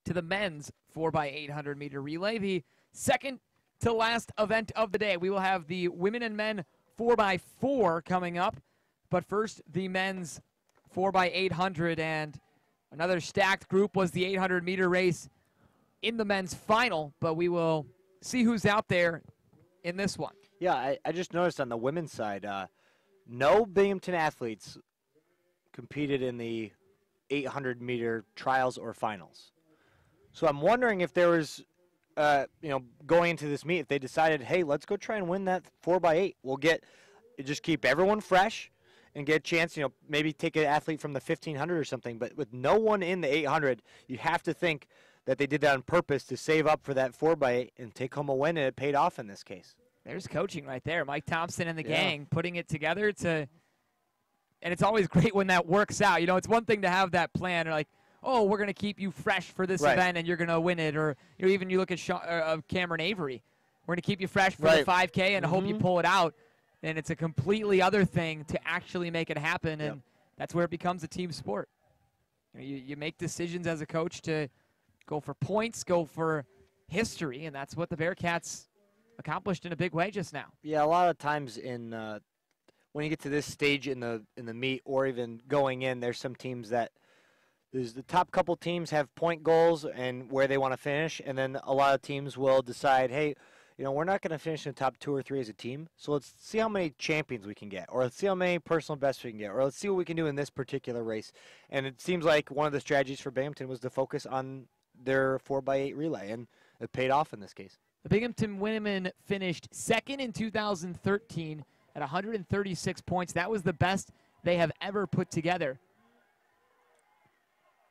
to the men's 4x800 meter relay, the second to last event of the day. We will have the women and men 4x4 coming up, but first the men's 4x800, and another stacked group was the 800 meter race in the men's final, but we will see who's out there in this one. Yeah, I just noticed on the women's side, no Binghamton athletes competed in the 800 meter trials or finals. So I'm wondering if there was, going into this meet, if they decided, hey, let's go try and win that 4x8. We'll just keep everyone fresh and get a chance, maybe take an athlete from the 1500 or something. But with no one in the 800, you have to think that they did that on purpose to save up for that 4x8 and take home a win, and it paid off in this case. There's coaching right there. Mike Thompson and the gang putting it together and it's always great when that works out. It's one thing to have that plan, or like, oh, we're going to keep you fresh for this event and you're going to win it. Or even you look at Cameron Avery. We're going to keep you fresh for the 5K and hope you pull it out. And it's a completely other thing to actually make it happen, and that's where it becomes a team sport. You make decisions as a coach to go for points, go for history, and that's what the Bearcats accomplished in a big way just now. Yeah, a lot of times when you get to this stage in the meet, or even going in, there's some teams that the top couple teams have point goals and where they want to finish, and then a lot of teams will decide, hey, we're not going to finish in the top 2 or 3 as a team, so let's see how many champions we can get, or let's see how many personal bests we can get, or let's see what we can do in this particular race. And it seems like one of the strategies for Binghamton was to focus on their 4x8 relay, and it paid off in this case. The Binghamton women finished second in 2013 at 136 points. That was the best they have ever put together.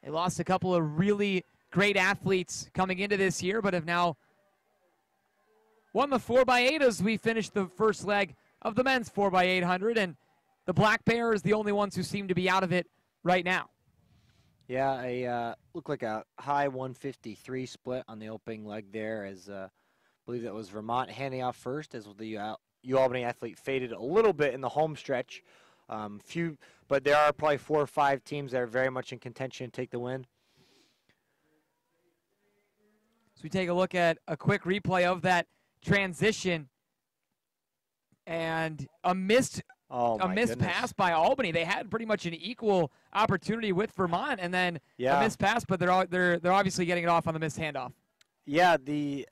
They lost a couple of really great athletes coming into this year, but have now won the 4x8 as we finished the first leg of the men's 4x800, and the Black Bears the only ones who seem to be out of it right now. Yeah, looked like a high 153 split on the opening leg there, as I believe that was Vermont handing off first, as the UAlbany athlete faded a little bit in the home stretch. But there are probably 4 or 5 teams that are very much in contention to take the win. So we take a look at a quick replay of that transition, and a missed pass by Albany. They had pretty much an equal opportunity with Vermont, and then a missed pass, but they're obviously getting it off on the missed handoff. Yeah, the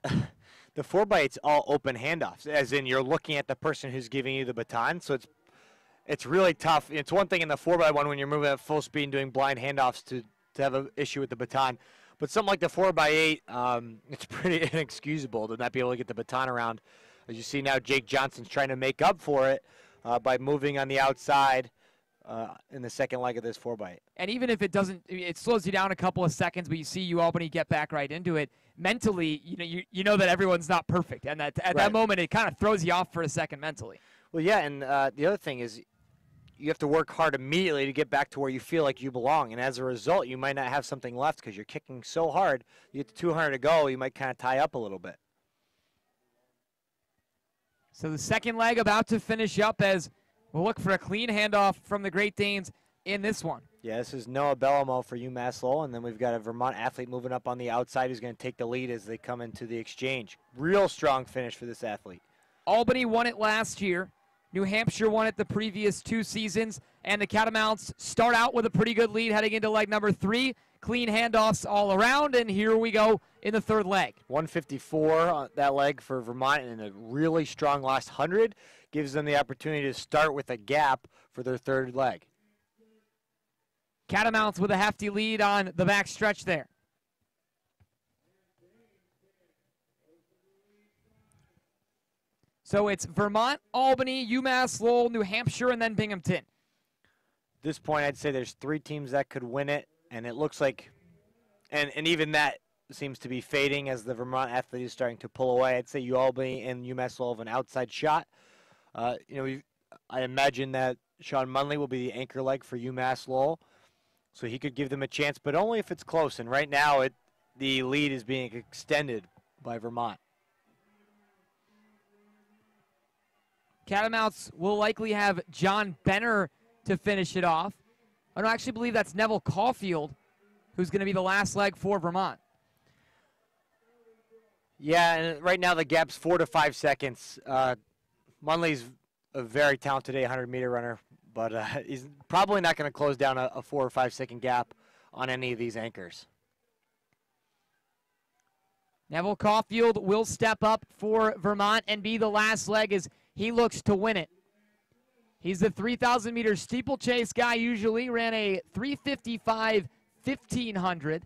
4x8's all open handoffs, as in you're looking at the person who's giving you the baton, so it's really tough. It's one thing in the 4x1 when you're moving at full speed and doing blind handoffs to have an issue with the baton. But something like the 4x8, it's pretty inexcusable to not be able to get the baton around. As you see now, Jake Johnson's trying to make up for it by moving on the outside in the second leg of this 4x8. And even if it slows you down a couple of seconds, but you see UAlbany get back right into it, mentally, you know that everyone's not perfect. And at that moment, it kind of throws you off for a second mentally. Well, yeah, and the other thing is you have to work hard immediately to get back to where you feel like you belong. And as a result, you might not have something left because you're kicking so hard. You get to 200 to go, you might kind of tie up a little bit. So the second leg about to finish up, as we'll look for a clean handoff from the Great Danes in this one. Yeah, this is Noah Bellamo for UMass Lowell, and then we've got a Vermont athlete moving up on the outside who's going to take the lead as they come into the exchange. Real strong finish for this athlete. Albany won it last year. New Hampshire won it the previous 2 seasons, and the Catamounts start out with a pretty good lead heading into leg number 3. Clean handoffs all around, and here we go in the third leg. 154 on that leg for Vermont, and a really strong last 100 gives them the opportunity to start with a gap for their third leg. Catamounts with a hefty lead on the back stretch there. So it's Vermont, Albany, UMass Lowell, New Hampshire, and then Binghamton. At this point, I'd say there's 3 teams that could win it, and it looks like, and even that seems to be fading as the Vermont athlete is starting to pull away. I'd say UAlbany and UMass Lowell have an outside shot. I imagine that Sean Munley will be the anchor leg for UMass Lowell, so he could give them a chance, but only if it's close. And right now, the lead is being extended by Vermont. Catamounts will likely have John Benner to finish it off. I don't actually believe that's Neville Caulfield, who's going to be the last leg for Vermont. Yeah, and right now the gap's 4 to 5 seconds. Munley's a very talented 800-meter runner, but he's probably not going to close down a 4 or 5 second gap on any of these anchors. Neville Caulfield will step up for Vermont and be the last leg as he looks to win it. He's the 3,000-meter steeplechase guy usually, ran a 3:55 1500.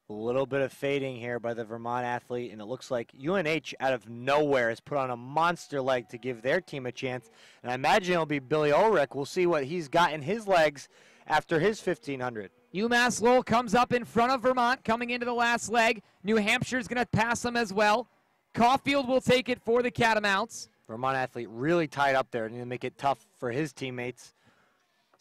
A little bit of fading here by the Vermont athlete, and it looks like UNH out of nowhere has put on a monster leg to give their team a chance. And I imagine it'll be Billy Ulrich. We'll see what he's got in his legs after his 1500. UMass Lowell comes up in front of Vermont coming into the last leg. New Hampshire's going to pass them as well. Caulfield will take it for the Catamounts. Vermont athlete really tied up there, and to make it tough for his teammates.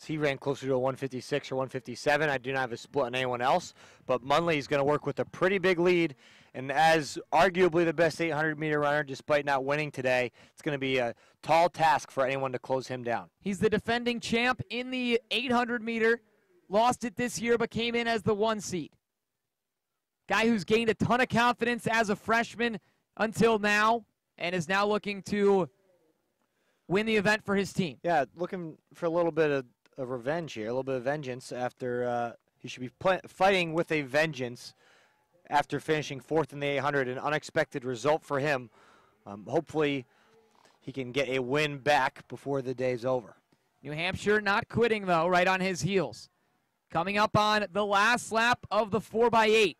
He ran closer to a 156 or 157. I do not have a split on anyone else, but Munley is going to work with a pretty big lead, and as arguably the best 800-meter runner, despite not winning today, it's going to be a tall task for anyone to close him down. He's the defending champ in the 800-meter, lost it this year, but came in as the 1 seed. Guy who's gained a ton of confidence as a freshman until now, and is now looking to win the event for his team. Yeah, looking for a little bit of revenge here, a little bit of vengeance after he should be fighting with a vengeance after finishing 4th in the 800, an unexpected result for him. Hopefully he can get a win back before the day's over. New Hampshire not quitting, though, right on his heels. Coming up on the last lap of the 4x8.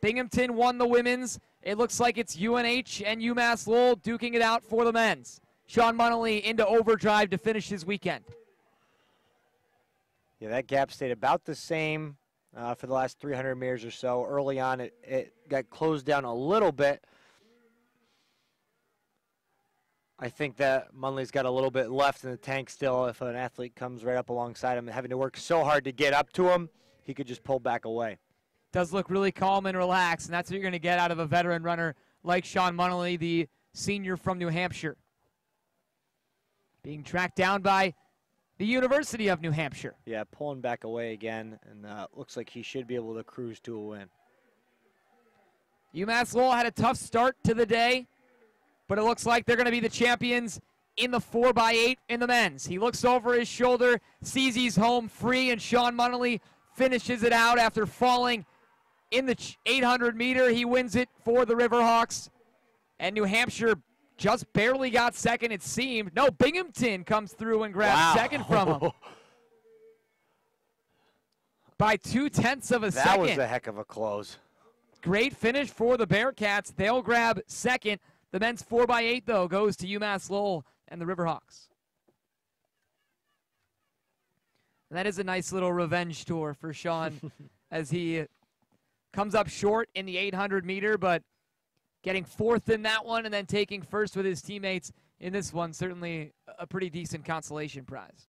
Binghamton won the women's. It looks like it's UNH and UMass Lowell duking it out for the men's. Sean Munnelly into overdrive to finish his weekend. Yeah, that gap stayed about the same for the last 300 meters or so. Early on, it got closed down a little bit. I think that Munley's got a little bit left in the tank still. If an athlete comes right up alongside him and having to work so hard to get up to him, he could just pull back away. Does look really calm and relaxed, and that's what you're going to get out of a veteran runner like Sean Munnelly, the senior from New Hampshire. Being tracked down by the University of New Hampshire. Yeah, pulling back away again, and looks like he should be able to cruise to a win. UMass Lowell had a tough start to the day, but it looks like they're going to be the champions in the 4x8 in the men's. He looks over his shoulder, sees he's home free, and Sean Munnelly finishes it out after falling in the 800-meter. He wins it for the Riverhawks, and New Hampshire just barely got second, it seemed. No, Binghamton comes through and grabs second from him. By 0.2 of a second. That was a heck of a close. Great finish for the Bearcats. They'll grab second. The men's 4x8, though, goes to UMass Lowell and the Riverhawks. And that is a nice little revenge tour for Sean as he comes up short in the 800-meter, but getting 4th in that one and then taking 1st with his teammates in this one, certainly a pretty decent consolation prize.